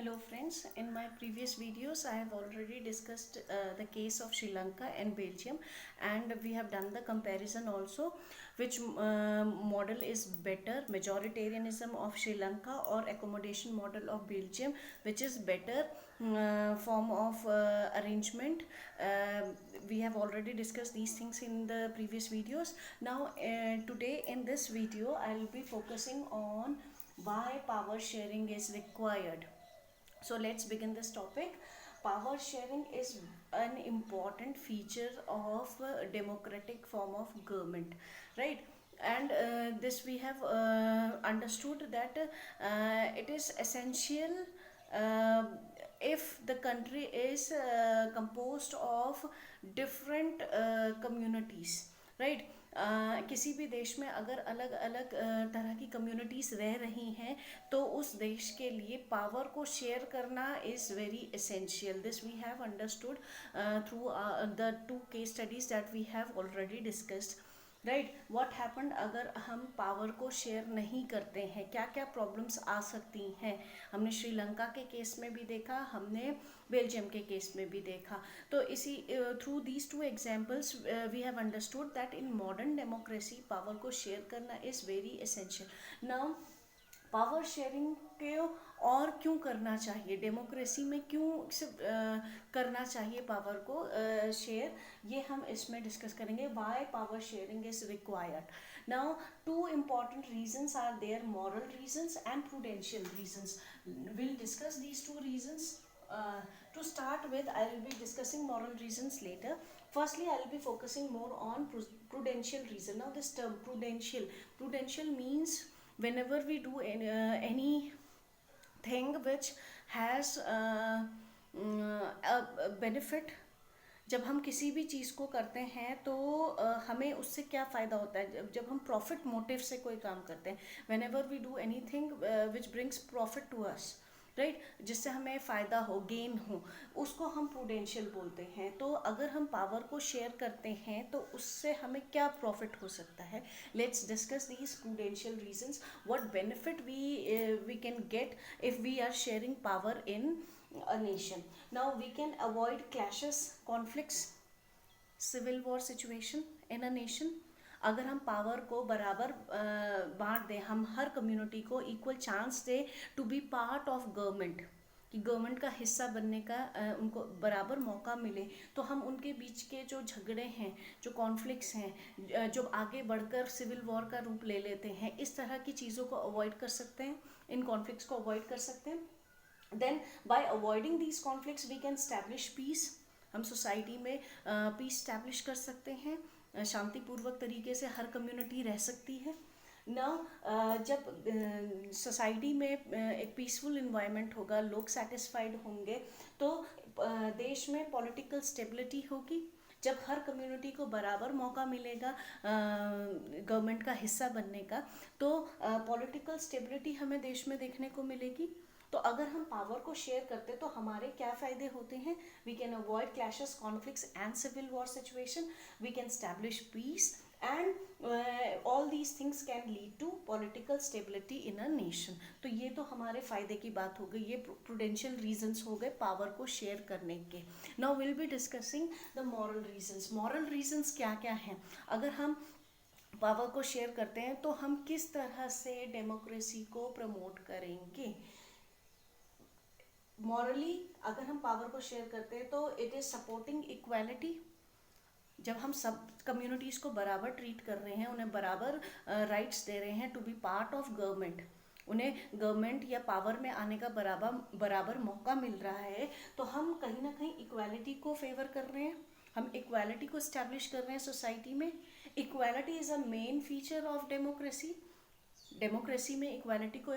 Hello friends, in my previous videos I have already discussed the case of Sri Lanka and Belgium, and we have done the comparison also which model is better, majoritarianism of Sri Lanka or accommodation model of Belgium, which is better form of arrangement. We have already discussed these things in the previous videos. Now today in this video I will be focusing on why power sharing is required. So let's begin this topic. Power sharing is an important feature of a democratic form of government, right? And this we have understood that it is essential uh, if the country is composed of different communities, right? किसी भी देश में अगर अलग अलग तरह की communities रह रही हैं तो उस देश के लिए पावर को शेयर करना is very essential. This we have understood through the two case studies that we have already discussed. Right, what happen अगर हम पावर को शेयर नहीं करते हैं, क्या क्या प्रॉब्लम्स आ सकती हैं. हमने श्रीलंका के केस में भी देखा, हमने बेल्जियम के केस में भी देखा. तो इसी through these two examples we have understood that in modern democracy power को शेयर करना is very essential. Now power sharing को और क्यों करना चाहिए, डेमोक्रेसी में क्यों करना चाहिए पावर को शेयर, ये हम इसमें डिस्कस करेंगे. Why power sharing is required. Now two important reasons are there, moral reasons and prudential reasons. Will discuss these two reasons. To start with, I will be discussing moral reasons later. Firstly, I will be focusing more on prudential reason. Now this term prudential means whenever we do anything which has a benefit. जब हम किसी भी चीज़ को करते हैं तो हमें उससे क्या फ़ायदा होता है. जब हम प्रॉफिट मोटिव से कोई काम करते हैं, whenever we do anything which brings profit to us, right, जिससे हमें फ़ायदा हो, गेन हो, उसको हम प्रूडेंशियल बोलते हैं. तो अगर हम पावर को शेयर करते हैं तो उससे हमें क्या प्रॉफिट हो सकता है. Let's discuss these prudential reasons. What benefit we can get if we are sharing power in a nation. Now we can avoid clashes, conflicts, civil war situation in a nation. अगर हम power को बराबर बांट दें, हम हर community को equal chance दें to be part of government, कि गवर्नमेंट का हिस्सा बनने का उनको बराबर मौका मिले, तो हम उनके बीच के जो झगड़े हैं, जो कॉन्फ्लिक्ट्स हैं, जो आगे बढ़कर सिविल वॉर का रूप ले लेते हैं, इस तरह की चीज़ों को अवॉइड कर सकते हैं, इन कॉन्फ्लिक्ट्स को अवॉइड कर सकते हैं. Then by avoiding these conflicts we can establish peace. हम सोसाइटी में पीस स्टैब्लिश कर सकते हैं, शांतिपूर्वक तरीके से हर कम्युनिटी रह सकती है ना. जब सोसाइटी में एक पीसफुल इन्वायरमेंट होगा, लोग सेटिस्फाइड होंगे, तो देश में पॉलिटिकल स्टेबिलिटी होगी. जब हर कम्युनिटी को बराबर मौका मिलेगा गवर्नमेंट का हिस्सा बनने का, तो पॉलिटिकल स्टेबिलिटी हमें देश में देखने को मिलेगी. तो अगर हम पावर को शेयर करते तो हमारे क्या फ़ायदे होते हैं. We can avoid clashes, conflicts and civil war situation. We can establish peace and all these things can lead to political stability in a nation. तो ये तो हमारे फ़ायदे की बात हो गई, ये प्रूडेंशियल रीजंस हो गए पावर को शेयर करने के. Now will be discussing the moral reasons. Moral reasons क्या क्या हैं. अगर हम पावर को शेयर करते हैं तो हम किस तरह से डेमोक्रेसी को प्रमोट करेंगे. मॉरली अगर हम पावर को शेयर करते हैं तो इट इज़ सपोर्टिंग इक्वालिटी. जब हम सब कम्युनिटीज़ को बराबर ट्रीट कर रहे हैं, उन्हें बराबर राइट्स दे रहे हैं to be part of government, उन्हें गवर्नमेंट या पावर में आने का बराबर मौका मिल रहा है, तो हम कहीं ना कहीं इक्वालिटी को फेवर कर रहे हैं, हम इक्वालिटी को इस्टेब्लिश कर रहे हैं सोसाइटी में. Equality is a main feature of democracy. Democracy में इक्वालिटी को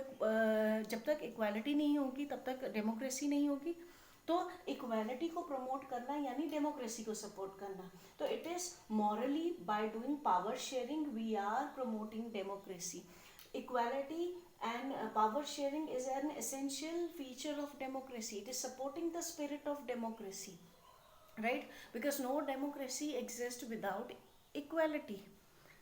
जब तक इक्वालिटी नहीं होगी तब तक डेमोक्रेसी नहीं होगी. तो इक्वालिटी को प्रमोट करना यानी डेमोक्रेसी को सपोर्ट करना. तो it is morally by doing power sharing we are promoting democracy. Equality and power sharing is an essential feature of democracy. It is supporting the spirit of democracy, right? Because no democracy exists without equality.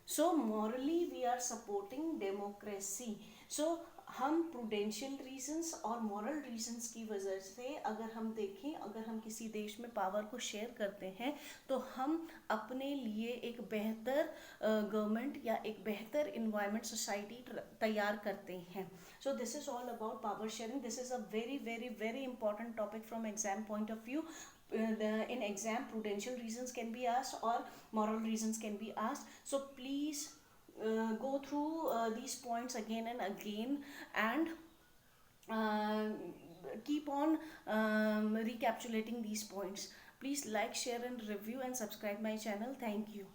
So morally we are supporting democracy. So हम prudential reasons और moral reasons की वजह से अगर हम देखें, अगर हम किसी देश में पावर को शेयर करते हैं तो हम अपने लिए एक बेहतर गवर्नमेंट या एक बेहतर इन्वायरमेंट सोसाइटी तैयार करते हैं. So this is all about power sharing. This is a very very very important topic from exam point of view. In exam, prudential reasons can be asked or moral reasons can be asked. So please go through these points again and again, and keep on recapitulating these points. Please like, share and review and subscribe my channel. Thank you.